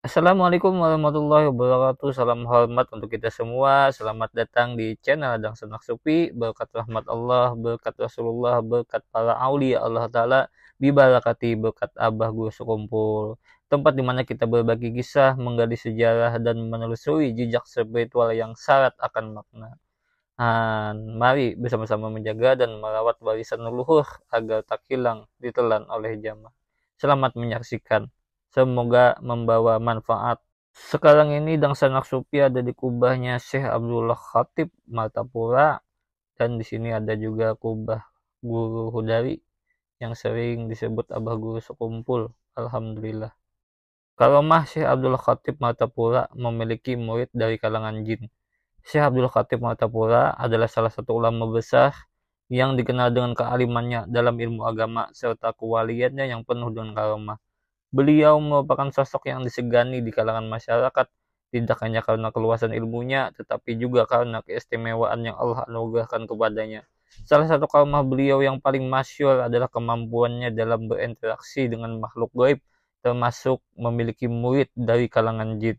Assalamualaikum warahmatullahi wabarakatuh. Salam hormat untuk kita semua. Selamat datang di channel Adang Senak Supi. Berkat rahmat Allah, berkat Rasulullah, berkat para aulia Allah Ta'ala, bibarakati berkat Abah Guru Sekumpul. Tempat dimana kita berbagi kisah, menggali sejarah, dan menelusuri jejak spiritual yang syarat akan makna. Mari bersama-sama menjaga dan merawat warisan leluhur agar tak hilang ditelan oleh zaman. Selamat menyaksikan. Semoga membawa manfaat. Sekarang ini Dang Sanak Supi ada di kubahnya Syekh Abdullah Khatib Martapura, dan di sini ada juga kubah Guru Hudari yang sering disebut Abah Guru Sekumpul. Alhamdulillah. Karomah Syekh Abdullah Khatib Martapura memiliki murid dari kalangan jin. Syekh Abdullah Khatib Martapura adalah salah satu ulama besar yang dikenal dengan kealimannya dalam ilmu agama serta kewaliannya yang penuh dengan karomah. Beliau merupakan sosok yang disegani di kalangan masyarakat, tidak hanya karena keluasan ilmunya, tetapi juga karena keistimewaan yang Allah anugerahkan kepadanya. Salah satu karomah beliau yang paling masyhur adalah kemampuannya dalam berinteraksi dengan makhluk gaib, termasuk memiliki murid dari kalangan jin.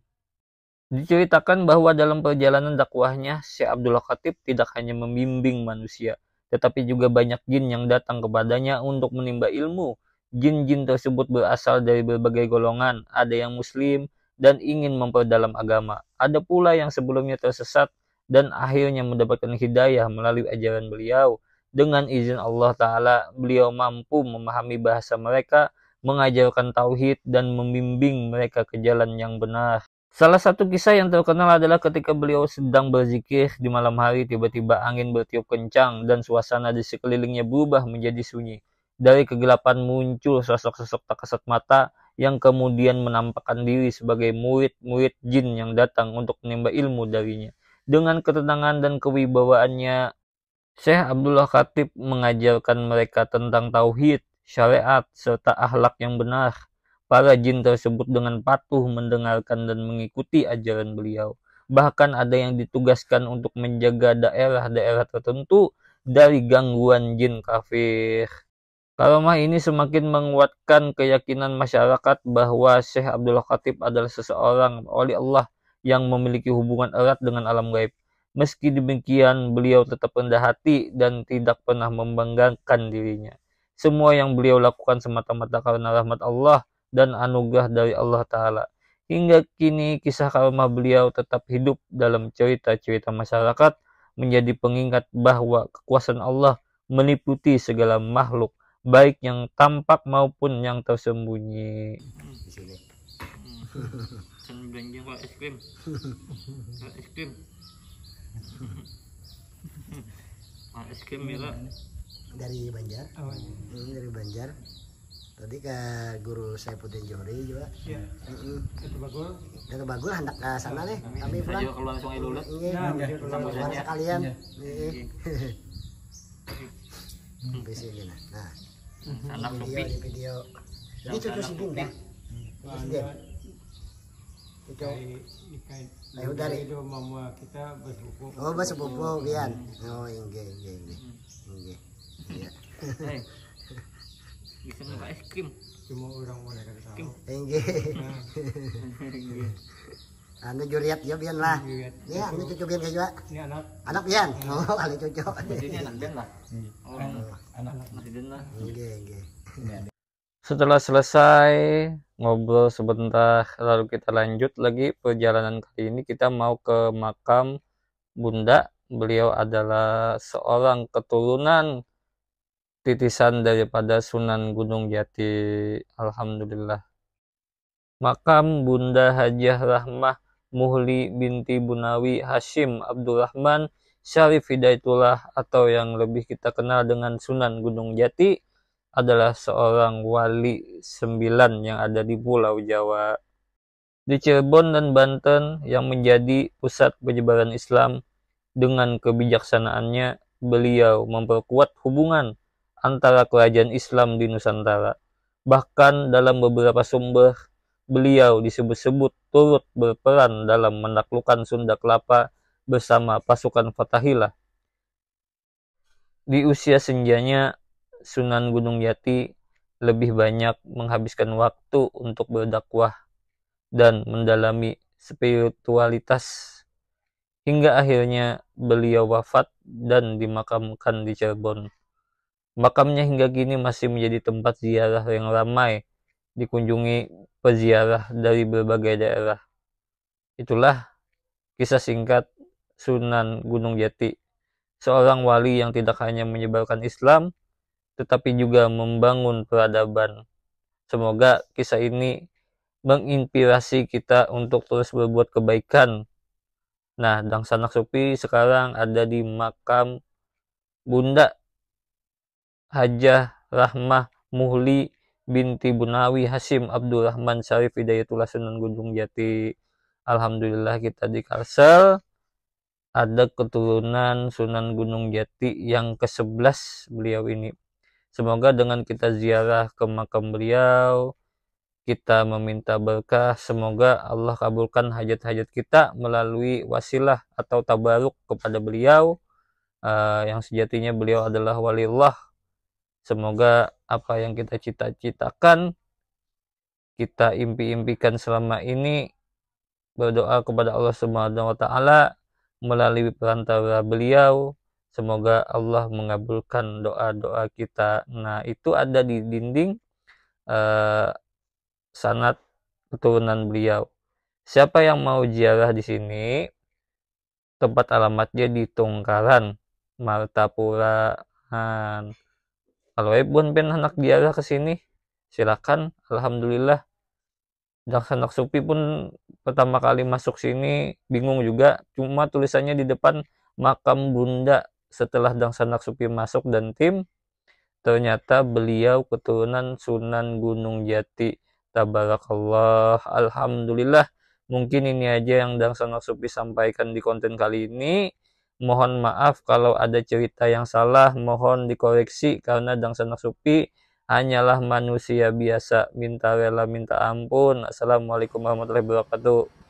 Diceritakan bahwa dalam perjalanan dakwahnya, Syekh Abdullah Khatib tidak hanya membimbing manusia, tetapi juga banyak jin yang datang kepadanya untuk menimba ilmu. Jin-jin tersebut berasal dari berbagai golongan, ada yang muslim dan ingin memperdalam agama. Ada pula yang sebelumnya tersesat dan akhirnya mendapatkan hidayah melalui ajaran beliau. Dengan izin Allah Ta'ala, beliau mampu memahami bahasa mereka, mengajarkan tauhid dan membimbing mereka ke jalan yang benar. Salah satu kisah yang terkenal adalah ketika beliau sedang berzikir di malam hari, tiba-tiba angin bertiup kencang dan suasana di sekelilingnya berubah menjadi sunyi. Dari kegelapan muncul sosok-sosok tak kasat mata yang kemudian menampakkan diri sebagai murid-murid jin yang datang untuk menimba ilmu darinya. Dengan ketenangan dan kewibawaannya, Syekh Abdullah Khatib mengajarkan mereka tentang tauhid, syariat, serta akhlak yang benar. Para jin tersebut dengan patuh mendengarkan dan mengikuti ajaran beliau. Bahkan ada yang ditugaskan untuk menjaga daerah-daerah tertentu dari gangguan jin kafir. Karomah ini semakin menguatkan keyakinan masyarakat bahwa Syekh Abdullah Khatib adalah seseorang oleh Allah yang memiliki hubungan erat dengan alam gaib. Meski demikian, beliau tetap rendah hati dan tidak pernah membanggakan dirinya. Semua yang beliau lakukan semata-mata karena rahmat Allah dan anugerah dari Allah Ta'ala. Hingga kini, kisah karomah beliau tetap hidup dalam cerita-cerita masyarakat, menjadi pengingat bahwa kekuasaan Allah meliputi segala makhluk, baik yang tampak maupun yang tersembunyi. Di sini. Belanja kalau es krim. Kalau es krim. Es krim ya. Dari Banjar. Dari Banjar. Tadi ke guru Saifuddin Johri juga. Iya. Itu bagus hendak ke sana nih. Kami pulang. Ayo keluar Sungai Lulut. Iya. Keluar sekalian. Di sini nah. Anak Supi. Di video. Ini cucu si Dinda. Cucu. Ayo dari. Itu mama kita bersepupu. Oh, bersepupu kian. Oh, inggih. Iya. Bisa nggak es krim? Cuma orang mana kan tahu. Inggih. Anu juriat ya bian lah. Ya, anu cucu bian juga. Ini anak. Anak bian. Oh, kali cucu. Ini anak Ben lah. Oh, anak Ben lah. Inggih. Setelah selesai ngobrol sebentar, lalu kita lanjut lagi perjalanan kali ini. Kita mau ke makam Bunda. Beliau adalah seorang keturunan titisan daripada Sunan Gunung Jati. Alhamdulillah. Makam Bunda Hajah Rahmah Muhli binti Bunawi Hashim Abdurrahman Syarif Hidayatullah, atau yang lebih kita kenal dengan Sunan Gunung Jati, adalah seorang wali 9 yang ada di Pulau Jawa. Di Cirebon dan Banten yang menjadi pusat penyebaran Islam, dengan kebijaksanaannya beliau memperkuat hubungan antara kerajaan Islam di Nusantara. Bahkan dalam beberapa sumber, beliau disebut-sebut turut berperan dalam menaklukkan Sunda Kelapa bersama pasukan Fathahilah. Di usia senjanya, Sunan Gunung Jati lebih banyak menghabiskan waktu untuk berdakwah. dan mendalami spiritualitas hingga akhirnya beliau wafat dan dimakamkan di Cirebon. Makamnya hingga kini masih menjadi tempat ziarah yang ramai dikunjungi peziarah dari berbagai daerah. Itulah kisah singkat Sunan Gunung Jati, seorang wali yang tidak hanya menyebarkan Islam, tetapi juga membangun peradaban. Semoga kisah ini menginspirasi kita untuk terus berbuat kebaikan. Nah, Dang Sanak Supi sekarang ada di makam Bunda Hajah Rahmah Muhli binti Bunawi Hasim Abdurrahman Syarif Hidayatullah Sunan Gunung Jati. Alhamdulillah kita di Kalsel ada keturunan Sunan Gunung Jati yang ke-11 beliau ini. Semoga dengan kita ziarah ke makam beliau, kita meminta berkah, semoga Allah kabulkan hajat-hajat kita melalui wasilah atau tabaruk kepada beliau, yang sejatinya beliau adalah waliullah. Semoga apa yang kita cita-citakan, kita impi-impikan selama ini, berdoa kepada Allah Subhanahu wa taala melalui perantara beliau, semoga Allah mengabulkan doa-doa kita. Nah, itu ada di dinding sanad keturunan beliau. Siapa yang mau ziarah di sini, tempat alamatnya di Tungkaran, Martapura. Kalau Ibun pengen anak ziarah ke sini, silakan. Alhamdulillah. Dang Sanak Supi pun pertama kali masuk sini bingung juga, cuma tulisannya di depan makam Bunda. Setelah Dang Sanak Supi masuk dan tim, ternyata beliau keturunan Sunan Gunung Jati. Tabarakallah, alhamdulillah. Mungkin ini aja yang Dang Sanak Supi sampaikan di konten kali ini. Mohon maaf kalau ada cerita yang salah, mohon dikoreksi karena Dang Sanak Supi hanyalah manusia biasa, minta rela minta ampun. Assalamualaikum warahmatullahi wabarakatuh.